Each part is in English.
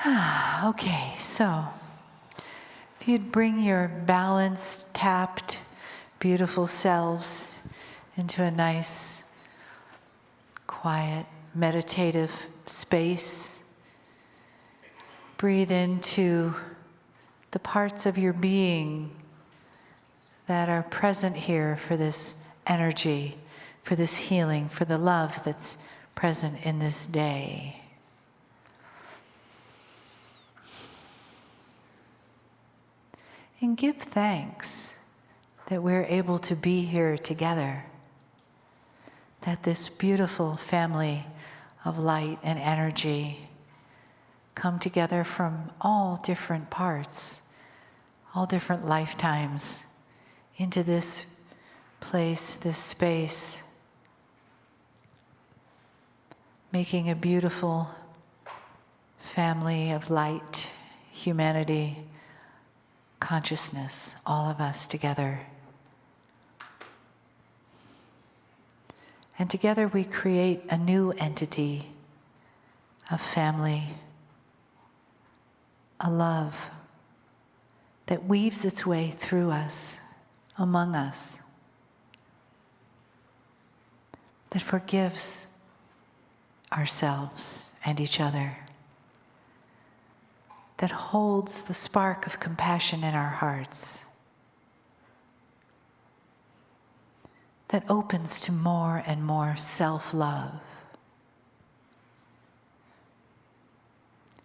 Okay, so if you'd bring your balanced, tapped, beautiful selves into a nice, quiet, meditative space. Breathe into the parts of your being that are present here for this energy, for this healing, for the love that's present in this day. And give thanks that we're able to be here together, that this beautiful family of light and energy come together from all different parts, all different lifetimes, into this place, this space, making a beautiful family of light, humanity, consciousness, all of us together. And together we create a new entity, a family, a love that weaves its way through us, among us, that forgives ourselves and each other, that holds the spark of compassion in our hearts, that opens to more and more self-love.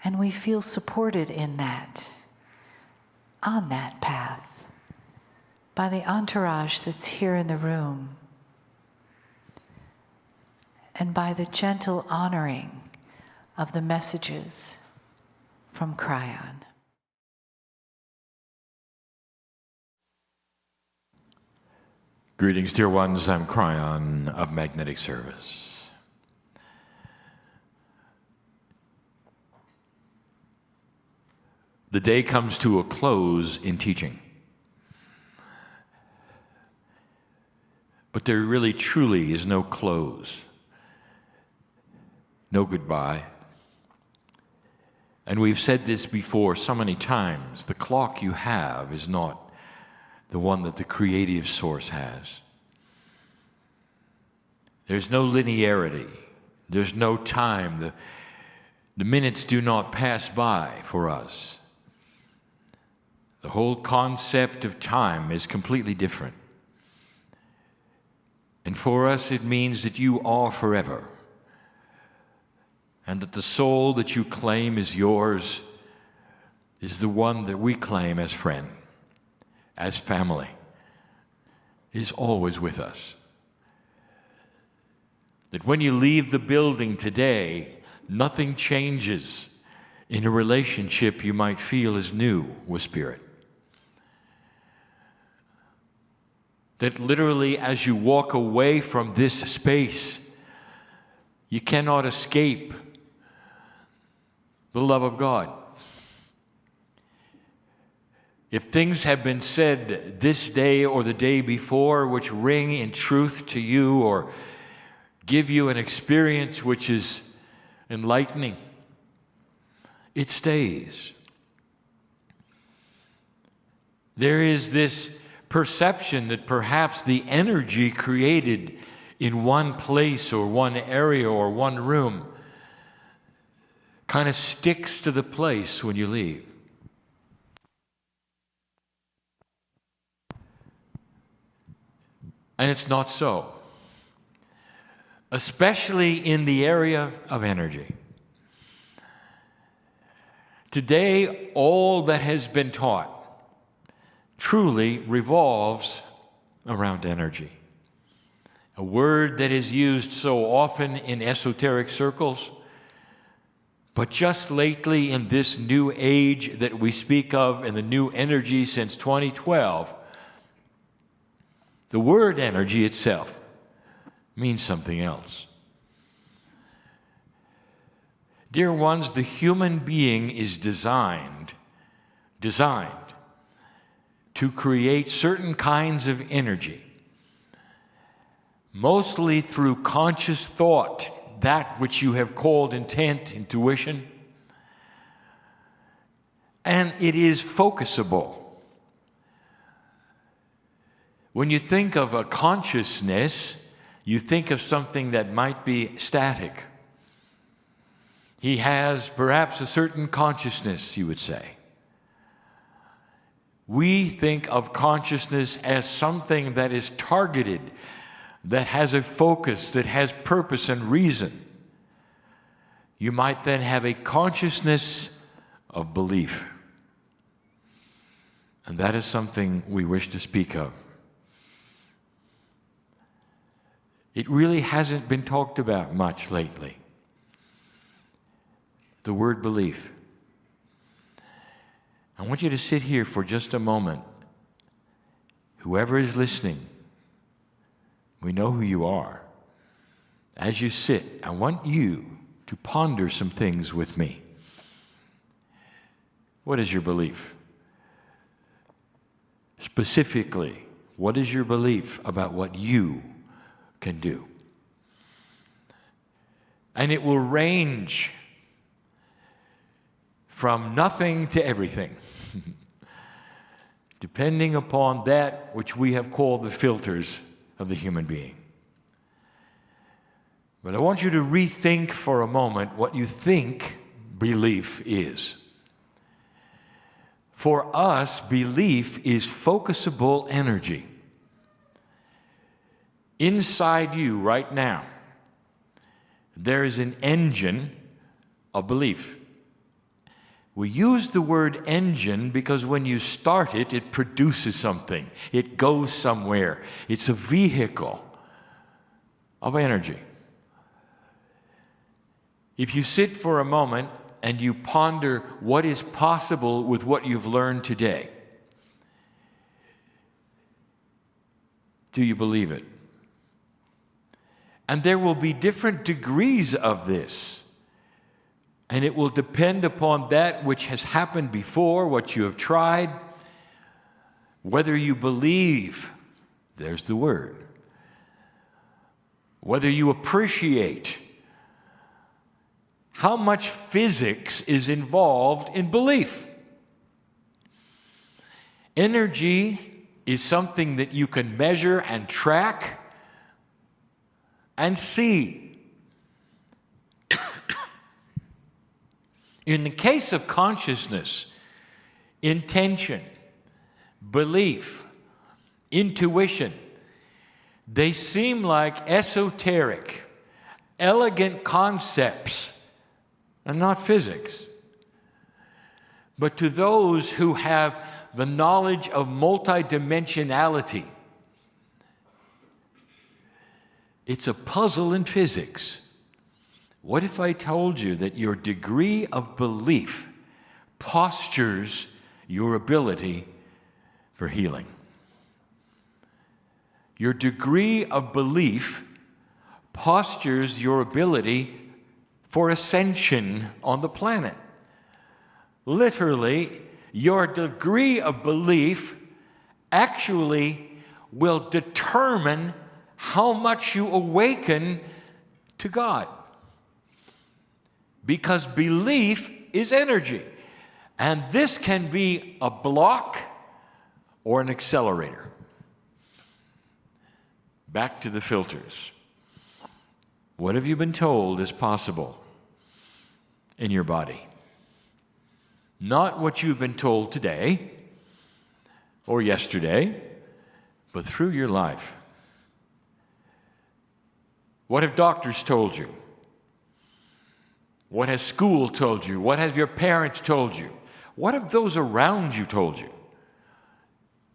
And we feel supported in that, on that path, by the entourage that's here in the room, and by the gentle honoring of the messages from Kryon. Greetings, dear ones. I'm Kryon of Magnetic Service. The day comes to a close in teaching. But there really truly is no close, no goodbye. And we've said this before so many times, the clock you have is not the one that the creative source has. There's no linearity. There's no time. The minutes do not pass by for us. The whole concept of time is completely different. And for us, it means that you are forever. And that the soul that you claim is yours is the one that we claim as friend, as family, is always with us. That when you leave the building today, nothing changes in a relationship you might feel is new with Spirit. That literally as you walk away from this space, you cannot escape the love of God. If things have been said this day or the day before which ring in truth to you or give you an experience which is enlightening, it stays. There is this perception that perhaps the energy created in one place or one area or one room kind of sticks to the place when you leave. And it's not so. Especially in the area of energy. Today, all that has been taught truly revolves around energy. A word that is used so often in esoteric circles, but just lately in this new age that we speak of in the new energy since 2012, the word energy itself means something else. Dear ones, the human being is designed to create certain kinds of energy, mostly through conscious thought, that which you have called intent, intuition, and it is focusable. When you think of a consciousness, you think of something that might be static. He has perhaps a certain consciousness, you would say. We think of consciousness as something that is targeted, that has a focus, that has purpose and reason. You might then have a consciousness of belief. And that is something we wish to speak of. It really hasn't been talked about much lately. The word belief. I want you to sit here for just a moment. Whoever is listening, we know who you are. As you sit, I want you to ponder some things with me. What is your belief? Specifically, what is your belief about what you can do? And it will range from nothing to everything, depending upon that which we have called the filters of the human being. But I want you to rethink for a moment what you think belief is. For us, belief is focusable energy. Inside you right now, there is an engine of belief. We use the word engine because when you start it, it produces something. It goes somewhere. It's a vehicle of energy. If you sit for a moment and you ponder what is possible with what you've learned today, do you believe it? And there will be different degrees of this. And it will depend upon that which has happened before, what you have tried, whether you believe, there's the word, whether you appreciate how much physics is involved in belief. Energy is something that you can measure and track and see. In the case of consciousness, intention, belief, intuition, they seem like esoteric, elegant concepts and not physics. But to those who have the knowledge of multidimensionality, it's a puzzle in physics. What if I told you that your degree of belief postures your ability for healing? Your degree of belief postures your ability for ascension on the planet. Literally, your degree of belief actually will determine how much you awaken to God. Because belief is energy. And this can be a block or an accelerator. Back to the filters. What have you been told is possible in your body? Not what you've been told today or yesterday, but through your life. What have doctors told you? What has school told you? What have your parents told you? What have those around you told you?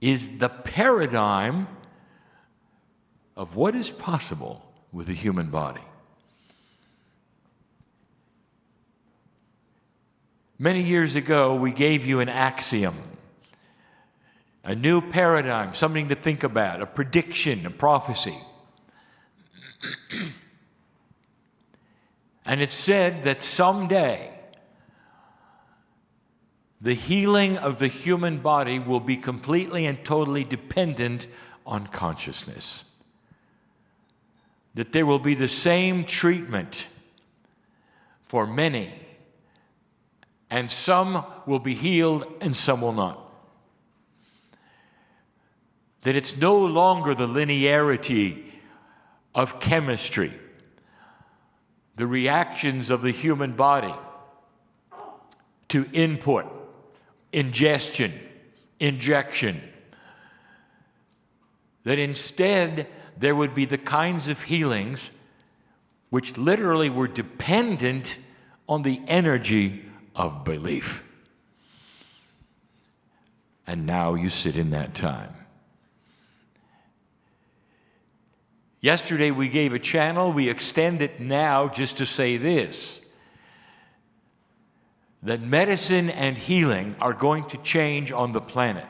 Is the paradigm of what is possible with the human body. Many years ago, we gave you an axiom, a new paradigm, something to think about, a prediction, a prophecy. And it said that someday the healing of the human body will be completely and totally dependent on consciousness. That there will be the same treatment for many and some will be healed and some will not. That it's no longer the linearity of chemistry, the reactions of the human body to input, ingestion, injection. That instead there would be the kinds of healings which literally were dependent on the energy of belief. And now you sit in that time. Yesterday we gave a channel, we extend it now just to say this, that medicine and healing are going to change on the planet.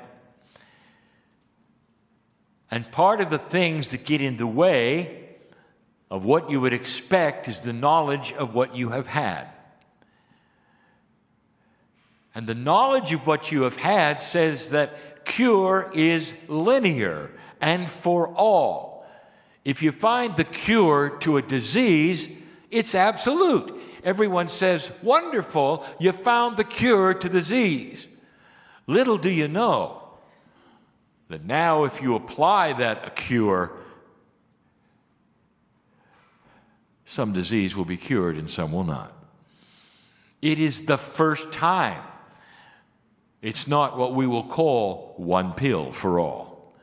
And part of the things that get in the way of what you would expect is the knowledge of what you have had. And the knowledge of what you have had says that cure is linear and for all. If you find the cure to a disease, it's absolute. Everyone says, wonderful, you found the cure to the disease. Little do you know that now if you apply that cure, some disease will be cured and some will not. It is the first time. It's not what we will call one pill for all.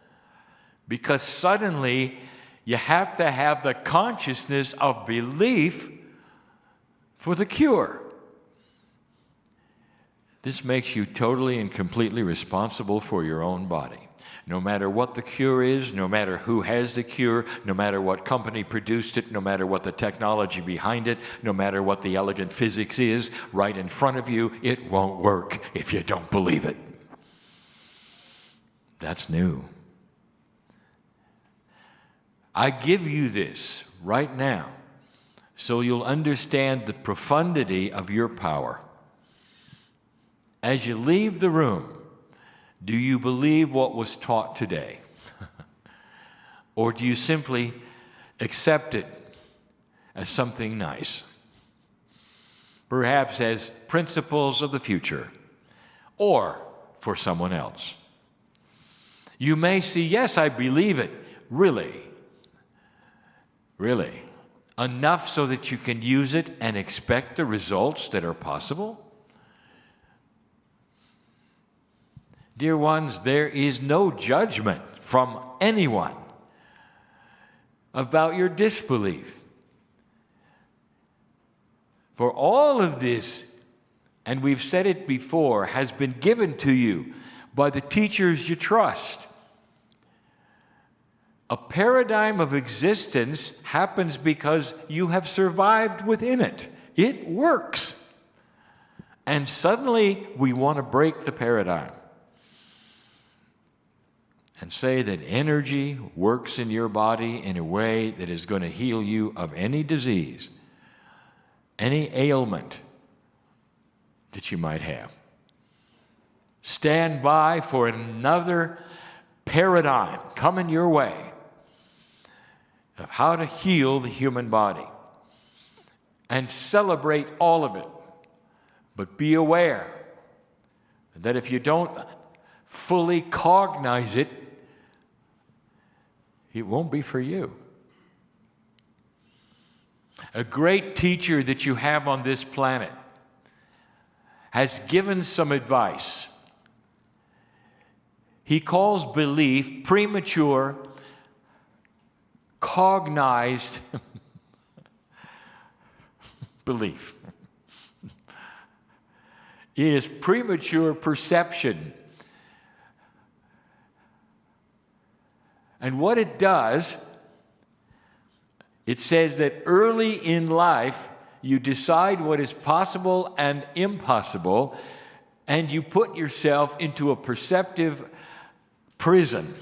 Because suddenly you have to have the consciousness of belief for the cure. This makes you totally and completely responsible for your own body. No matter what the cure is, no matter who has the cure, no matter what company produced it, no matter what the technology behind it, no matter what the elegant physics is right in front of you, it won't work if you don't believe it. That's new. I give you this right now so you'll understand the profundity of your power. As you leave the room, do you believe what was taught today? Or do you simply accept it as something nice? Perhaps as principles of the future, or for someone else. You may see, yes, I believe it. Really? Really? Enough so that you can use it and expect the results that are possible? Dear ones, there is no judgment from anyone about your disbelief. For all of this, and we've said it before, has been given to you by the teachers you trust. A paradigm of existence happens because you have survived within it. It works. And suddenly we want to break the paradigm and say that energy works in your body in a way that is going to heal you of any disease, any ailment that you might have. Stand by for another paradigm coming your way of how to heal the human body, and celebrate all of it. But be aware that if you don't fully cognize it, it won't be for you. A great teacher that you have on this planet has given some advice. He calls belief premature, cognized belief. It is premature perception. And what it does, it says that early in life, you decide what is possible and impossible, and you put yourself into a perceptive prison.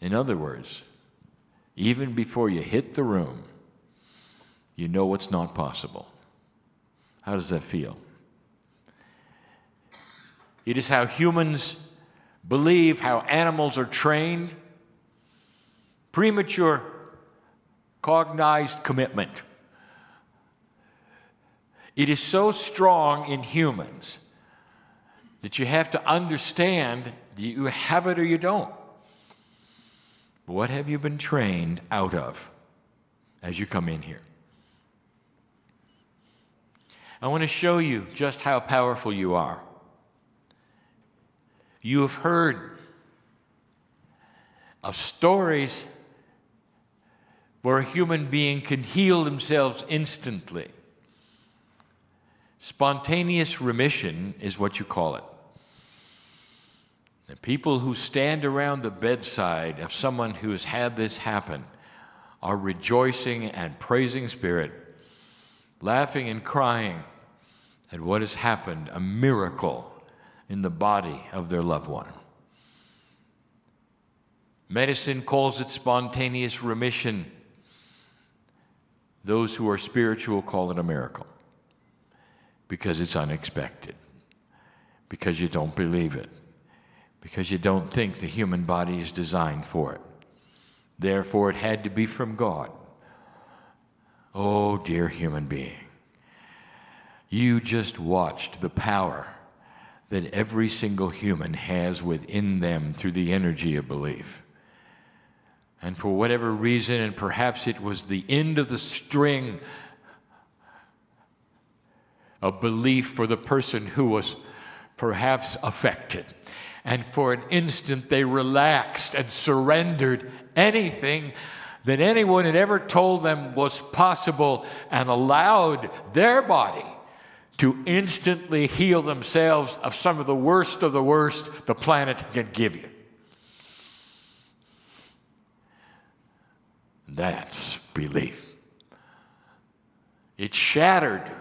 In other words, even before you hit the room, you know what's not possible. How does that feel? It is how humans believe, how animals are trained. Premature cognized commitment. It is so strong in humans that you have to understand you have it or you don't. What have you been trained out of as you come in here? I want to show you just how powerful you are. You have heard of stories where a human being can heal themselves instantly. Spontaneous remission is what you call it. The people who stand around the bedside of someone who has had this happen are rejoicing and praising Spirit, laughing and crying at what has happened, a miracle in the body of their loved one. Medicine calls it spontaneous remission. Those who are spiritual call it a miracle because it's unexpected, because you don't believe it, because you don't think the human body is designed for it. Therefore, it had to be from God. Oh, dear human being, you just watched the power that every single human has within them through the energy of belief. And for whatever reason, and perhaps it was the end of the string of belief for the person who was perhaps affected. And for an instant, they relaxed and surrendered anything that anyone had ever told them was possible and allowed their body to instantly heal themselves of some of the worst the planet can give you. That's belief. It shattered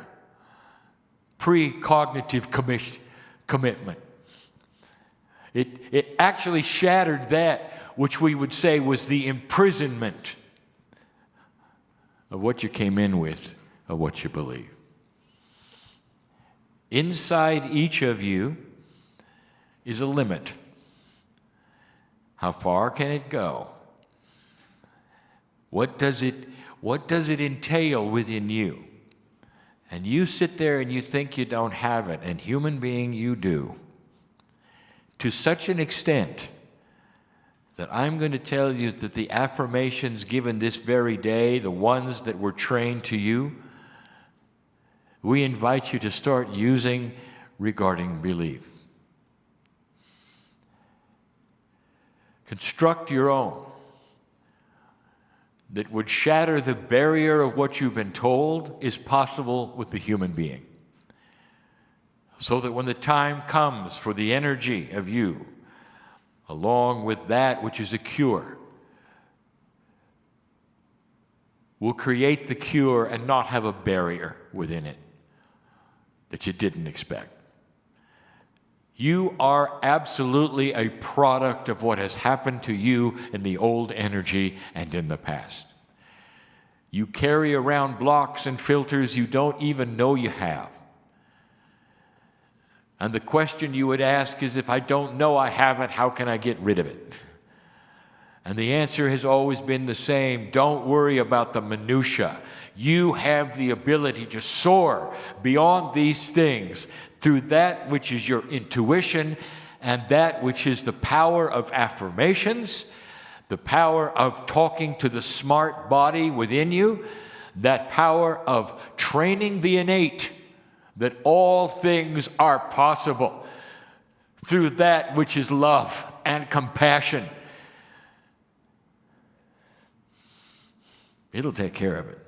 precognitive commitment. It actually shattered that which we would say was the imprisonment of what you came in with, of what you believe. Inside each of you is a limit. How far can it go? What does it entail within you? And you sit there and you think you don't have it, and human being, you do. To such an extent that I'm going to tell you that the affirmations given this very day, the ones that were trained to you, we invite you to start using regarding belief. Construct your own that would shatter the barrier of what you've been told is possible with the human being. So that when the time comes for the energy of you, along with that which is a cure, will create the cure and not have a barrier within it that you didn't expect. You are absolutely a product of what has happened to you in the old energy and in the past. You carry around blocks and filters you don't even know you have. And the question you would ask is, if I don't know I have it, how can I get rid of it? And the answer has always been the same. Don't worry about the minutia. You have the ability to soar beyond these things through that which is your intuition and that which is the power of affirmations, the power of talking to the smart body within you, that power of training the innate, that all things are possible through that which is love and compassion. It'll take care of it.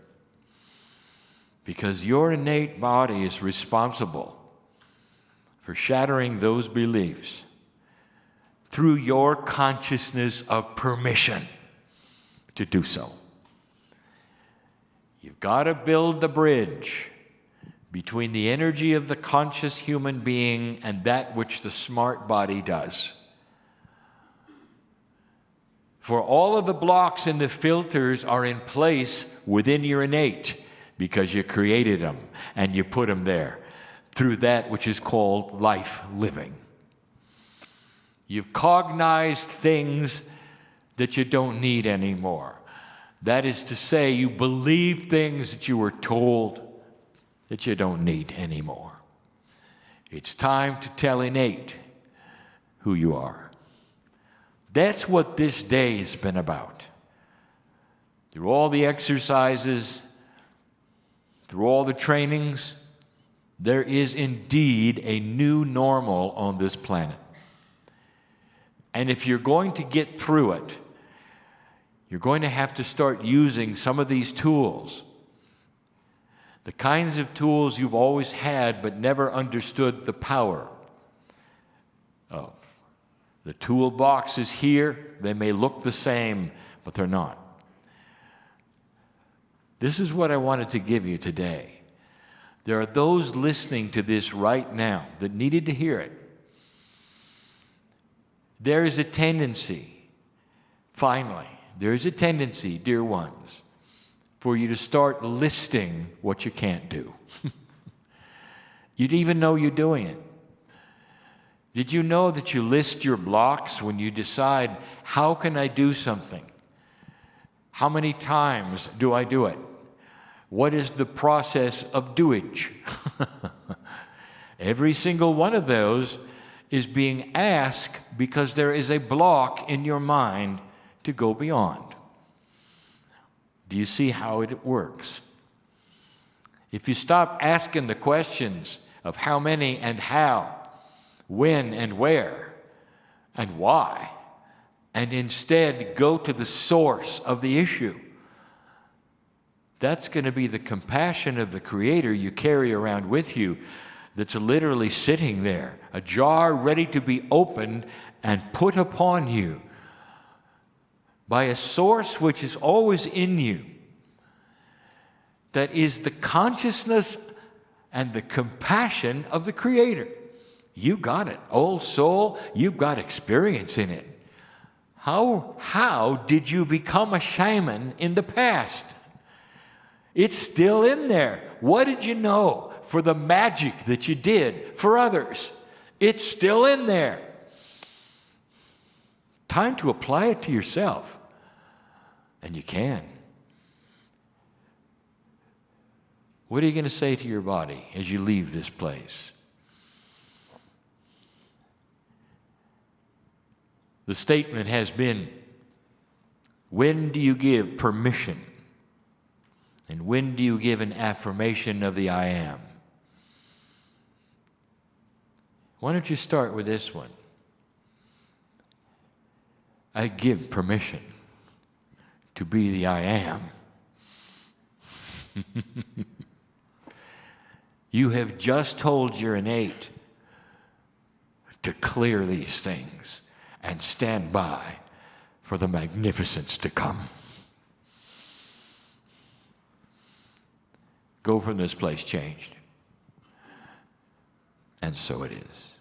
Because your innate body is responsible for shattering those beliefs through your consciousness of permission to do so. You've got to build the bridge between the energy of the conscious human being and that which the smart body does. For all of the blocks and the filters are in place within your innate because you created them and you put them there through that which is called life living. You've cognized things that you don't need anymore. That is to say, you believe things that you were told that you don't need anymore. It's time to tell innate who you are. That's what this day has been about. Through all the exercises, through all the trainings, there is indeed a new normal on this planet. And if you're going to get through it, you're going to have to start using some of these tools. The kinds of tools you've always had but never understood the power of. The toolbox is here. They may look the same, but they're not. This is what I wanted to give you today. There are those listening to this right now that needed to hear it. There is a tendency, finally, there is a tendency, dear ones, for you to start listing what you can't do. You'd even know you're doing it. Did you know that you list your blocks when you decide, how can I do something? How many times do I do it? What is the process of doage? Every single one of those is being asked because there is a block in your mind to go beyond. Do you see how it works? If you stop asking the questions of how many and how, when and where, and why, and instead go to the source of the issue, that's going to be the compassion of the Creator you carry around with you, that's literally sitting there, a jar ready to be opened and put upon you by a source which is always in you, that is the consciousness and the compassion of the Creator. You got it. Old soul, you've got experience in it. How did you become a shaman in the past? It's still in there. What did you know for the magic that you did for others? It's still in there. Time to apply it to yourself. And you can. What are you going to say to your body as you leave this place? The statement has been, when do you give permission? And when do you give an affirmation of the I am? Why don't you start with this one? I give permission to be the I am. You have just told your innate to clear these things and stand by for the magnificence to come. Go from this place changed. And so it is.